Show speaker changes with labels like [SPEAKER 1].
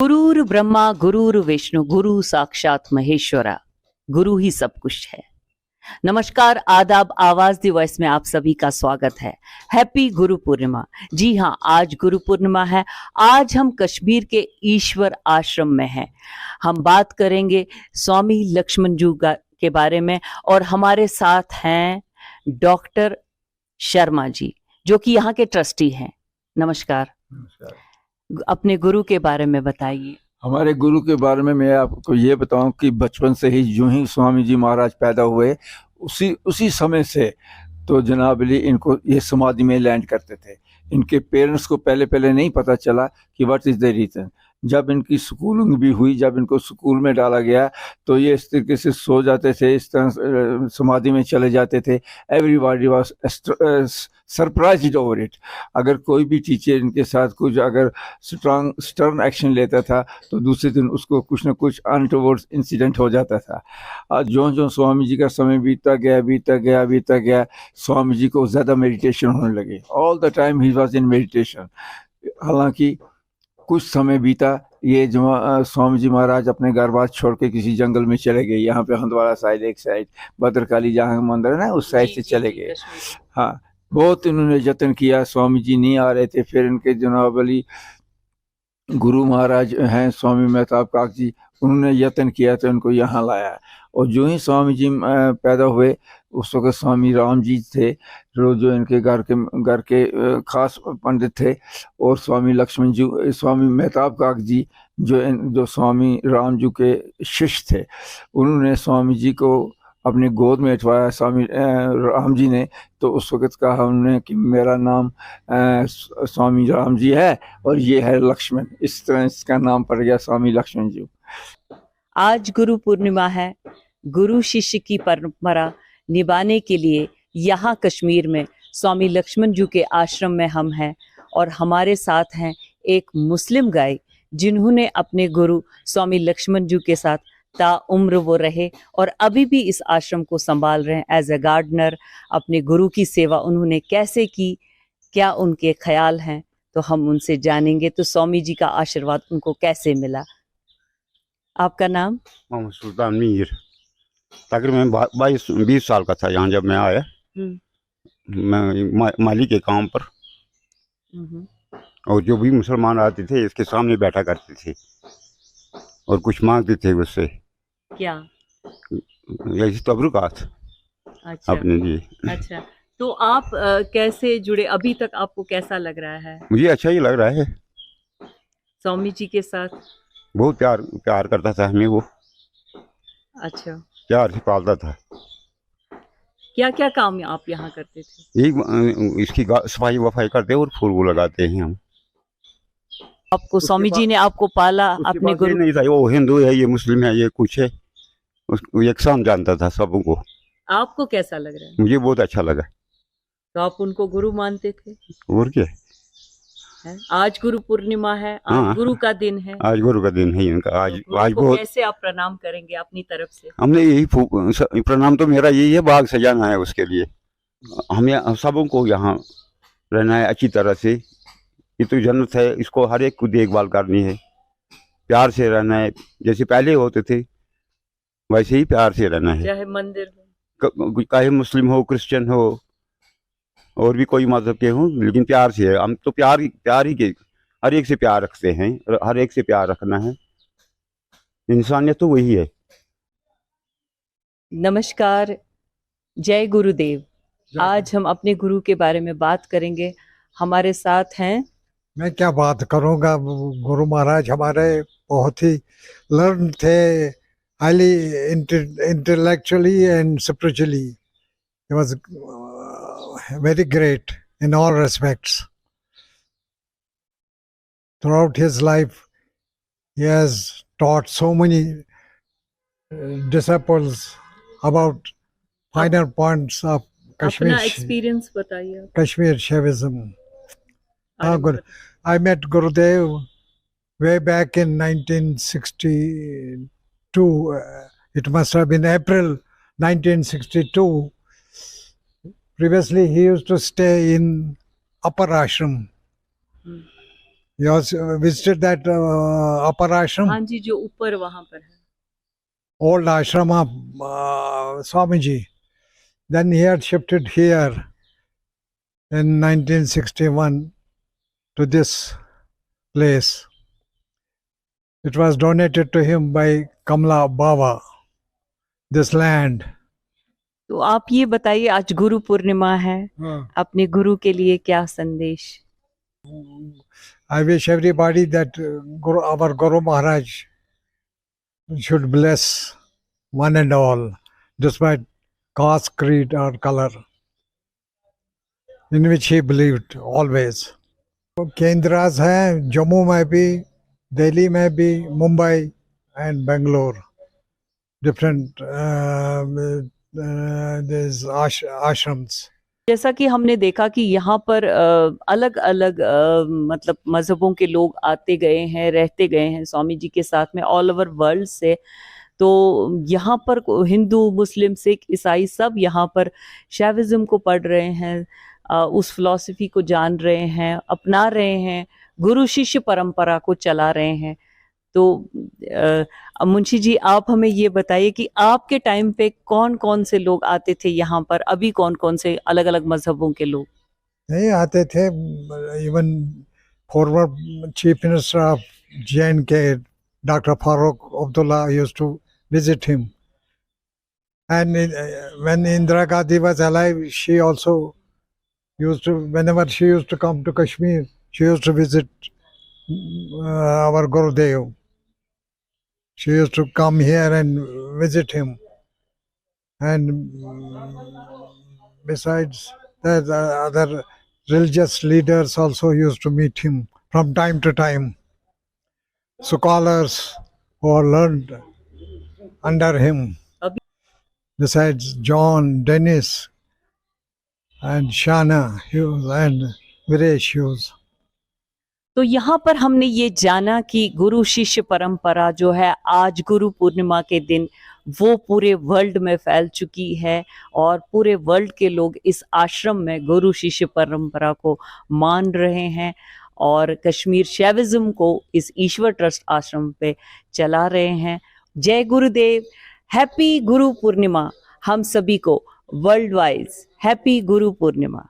[SPEAKER 1] गुरुर् ब्रह्मा गुरुर् विष्णु गुरु साक्षात महेश्वरा, गुरु ही सब कुछ है। नमस्कार, आदाब, आवाज दी वॉइस में आप सभी का स्वागत है। हैप्पी गुरु पूर्णिमा। जी हाँ, आज गुरु पूर्णिमा है। आज हम कश्मीर के ईश्वर आश्रम में हैं। हम बात करेंगे स्वामी लक्ष्मण जी के बारे में और हमारे साथ हैं डॉक्टर शर्मा जी, जो कि यहाँ के ट्रस्टी हैं। नमस्कार। अपने गुरु के बारे में बताइए।
[SPEAKER 2] हमारे गुरु के बारे में मैं आपको ये बताऊं कि बचपन से ही जो ही स्वामी जी महाराज पैदा हुए उसी समय से तो जनाब अली इनको ये समाधि में लैंड करते थे। इनके पेरेंट्स को पहले नहीं पता चला कि व्हाट इज द रीजन। जब इनकी स्कूलिंग भी हुई, जब इनको स्कूल में डाला गया तो ये इस तरीके से सो जाते थे, इस तरह समाधि में चले जाते थे। Everybody was surprised over it. अगर कोई भी टीचर इनके साथ कुछ अगर स्टर्न एक्शन लेता था तो दूसरे दिन उसको कुछ न कुछ अनटोवर्ड इंसिडेंट हो जाता था। आज जो स्वामी जी का समय बीतता गया, स्वामी जी को ज़्यादा मेडिटेशन होने लगे। All the time he was in meditation. हालांकि कुछ समय बीता, ये जो स्वामी जी महाराज अपने घर बार छोड़ के किसी जंगल में चले गए। यहाँ पे हंदवाड़ा साइड, एक साइड भद्रकाली जहाँ मंदिर है ना, उस साइड से चले गए। हाँ, बहुत इन्होंने यत्न किया, स्वामी जी नहीं आ रहे थे। फिर इनके जनाब अली गुरु महाराज हैं स्वामी मेहताब काक जी, उन्होंने यत्न किया तो उनको यहाँ लाया। और जो ही स्वामी जी पैदा हुए उस वक्त स्वामी राम जी थे जो इनके घर के खास पंडित थे। और स्वामी लक्ष्मण जी, स्वामी मेहताब काक जी जो स्वामी राम जी के शिष्य थे, उन्होंने स्वामी जी को अपनी गोद में उठवाया स्वामी राम जी ने। तो उस वक्त कहा उन्होंने कि मेरा नाम स्वामी राम जी है और ये है लक्ष्मण। इस तरह इसका नाम पड़ गया स्वामी लक्ष्मण जी।
[SPEAKER 1] आज गुरु पूर्णिमा है। गुरु शिष्य की परंपरा निभाने के लिए यहाँ कश्मीर में स्वामी लक्ष्मण जी के आश्रम में हम हैं और हमारे साथ हैं एक मुस्लिम गाय, जिन्होंने अपने गुरु स्वामी लक्ष्मण जी के साथ ताउम्र वो रहे और अभी भी इस आश्रम को संभाल रहे हैं एज ए गार्डनर। अपने गुरु की सेवा उन्होंने कैसे की, क्या उनके ख्याल हैं, तो हम उनसे जानेंगे। तो स्वामी जी का आशीर्वाद उनको कैसे मिला। आपका नाम?
[SPEAKER 3] मोहम्मद सुल्तान मीर। तकरीबन 22-20 साल का था यहाँ जब मैं आया। मैं माली के काम पर, और जो भी मुसलमान आते थे इसके सामने बैठा करते थे और कुछ मांगते थे उससे।
[SPEAKER 1] क्या?
[SPEAKER 3] यही तबरुकात।
[SPEAKER 1] अच्छा,
[SPEAKER 3] अपने लिए।
[SPEAKER 1] अच्छा, तो आप कैसे जुड़े? अभी तक आपको कैसा लग रहा है?
[SPEAKER 3] मुझे अच्छा ही लग रहा है।
[SPEAKER 1] स्वामी जी के साथ
[SPEAKER 3] बहुत प्यार करता था हमें वो।
[SPEAKER 1] अच्छा,
[SPEAKER 3] प्यार से पालता था।
[SPEAKER 1] क्या क्या काम आप यहाँ करते थे?
[SPEAKER 3] यही इसकी सफाई वफाई करते और फूल वो लगाते हैं हम।
[SPEAKER 1] आपको स्वामी जी ने आपको पाला अपने गुरु?
[SPEAKER 3] नहीं था, वो हिंदू है, ये मुस्लिम है, ये कुछ है, उसको यकसान जानता था सबको।
[SPEAKER 1] आपको कैसा लग रहा है?
[SPEAKER 3] मुझे बहुत अच्छा लगा।
[SPEAKER 1] तो आप उनको गुरु मानते थे?
[SPEAKER 3] और क्या
[SPEAKER 1] है? आज गुरु पूर्णिमा है, आज
[SPEAKER 3] हाँ,
[SPEAKER 1] गुरु का दिन है।
[SPEAKER 3] आज गुरु का दिन है इनका। आज
[SPEAKER 1] तो
[SPEAKER 3] आज
[SPEAKER 1] बहुत कैसे आप प्रणाम करेंगे अपनी तरफ से?
[SPEAKER 3] हमने यही प्रणाम तो मेरा यही है, बाग सजाना है उसके लिए। हमें सबों को यहाँ रहना है अच्छी तरह से। ये तो जन्नत है, इसको हर एक को देखभाल करनी है, प्यार से रहना है। जैसे पहले होते थे वैसे ही प्यार से रहना है।
[SPEAKER 1] चाहे मंदिर
[SPEAKER 3] हो, चाहे मुस्लिम हो, क्रिश्चियन हो, और भी कोई मजहब के हों, लेकिन प्यार से है। हम तो प्यार ही के हर एक से प्यार रखते हैं, हर एक से प्यार रखना है। इंसानियत तो वही है।
[SPEAKER 1] नमस्कार, जय गुरुदेव। आज हम अपने गुरु के बारे में बात करेंगे। हमारे साथ हैं,
[SPEAKER 4] मैं क्या बात करूंगा, गुरु महाराज हमारे बहुत ही लर्न थे, highly intellectually and spiritually. He was very great in all respects. Throughout his life, he has taught so many disciples about finer points of
[SPEAKER 1] अपना एक्सपीरियंस बताइए।
[SPEAKER 4] Kashmir Shaivism. I met Gurudev way back in 1962. It must have been April 1962. Previously, he used to stay in Upper Ashram. You also visited that upper ashram,
[SPEAKER 1] हाँ जी, जो ऊपर वहां पर है।
[SPEAKER 4] old ashram of Swamiji. Then he had shifted here in 1961 to this place. It was donated to him by Kamla Baba, this land.
[SPEAKER 1] तो आप ये बताइए, आज गुरु पूर्णिमा है, अपने गुरु के लिए क्या संदेश?
[SPEAKER 4] I wish everybody that our Guru Maharaj should bless one and all, despite caste, creed, or color, in which he believed always. केंद्रास हैं जम्मू में भी, दिल्ली में भी, Mumbai and Bangalore. Different these ashrams.
[SPEAKER 1] जैसा कि हमने देखा कि यहाँ पर अलग अलग मतलब मजहबों के लोग आते गए हैं, रहते गए हैं स्वामी जी के साथ में, ऑल ओवर वर्ल्ड से. तो यहाँ पर हिंदू, मुस्लिम, सिख, ईसाई सब यहाँ पर शैविज्म को पढ़ रहे हैं, उस फिलॉसफी को जान रहे हैं, अपना रहे हैं, गुरु शिष्य परंपरा को चला रहे हैं. तो मुंशी जी, आप हमें ये बताइए कि आपके टाइम पे कौन कौन से लोग आते थे यहाँ पर, अभी कौन कौन से अलग अलग मजहबों के लोग?
[SPEAKER 4] नहीं आते थे. Even former chief minister of J&K, Dr. Farooq Abdullah, used to visit him. And when Indira Gandhi was alive, she also used to, whenever she used to come to Kashmir, she used to visit our Gurudev. She used to come here and visit him. And besides that, other religious leaders also used to meet him from time to time. Scholars who are learned under him. Besides John, Dennis, and Shana Hughes and Viresh Hughes.
[SPEAKER 1] तो यहाँ पर हमने ये जाना कि गुरु शिष्य परंपरा जो है आज गुरु पूर्णिमा के दिन वो पूरे वर्ल्ड में फैल चुकी है और पूरे वर्ल्ड के लोग इस आश्रम में गुरु शिष्य परंपरा को मान रहे हैं और कश्मीर शैविज्म को इस ईश्वर ट्रस्ट आश्रम पे चला रहे हैं. जय गुरुदेव. हैप्पी गुरु पूर्णिमा हम सभी को world wise. Happy Guru Purnima.